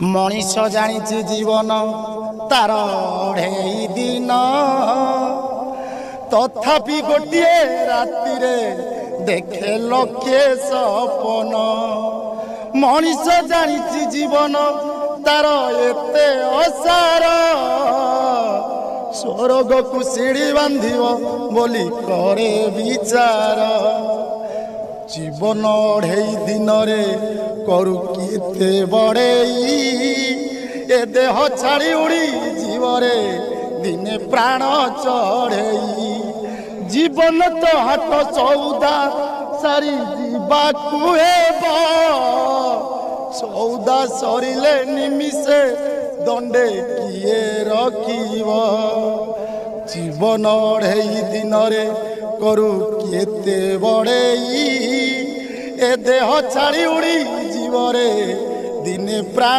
मनीष जानी जीवन तार अढ़ेई दिन तथापि गोटे राति देखे लक्षे सपन मनीष जानी जीवन तार एते असार स्वर्ग को सीढ़ी बांधिव बोली करे विचार जीवन अढ़ेई दिन रे करू केते बड़ेई ए देह छाड़ी उड़ी जीवरे दिने प्राण चढ़ेई जीवन तो हाट सौदा सारी जीवाकू हेब सौदा सरिले निमिषे दंडे किए रखिब जीवन अढ़ेई दिन रे करू केते बड़ेई ए देह छाड़ी उड़ी जीवरे दिने प्राण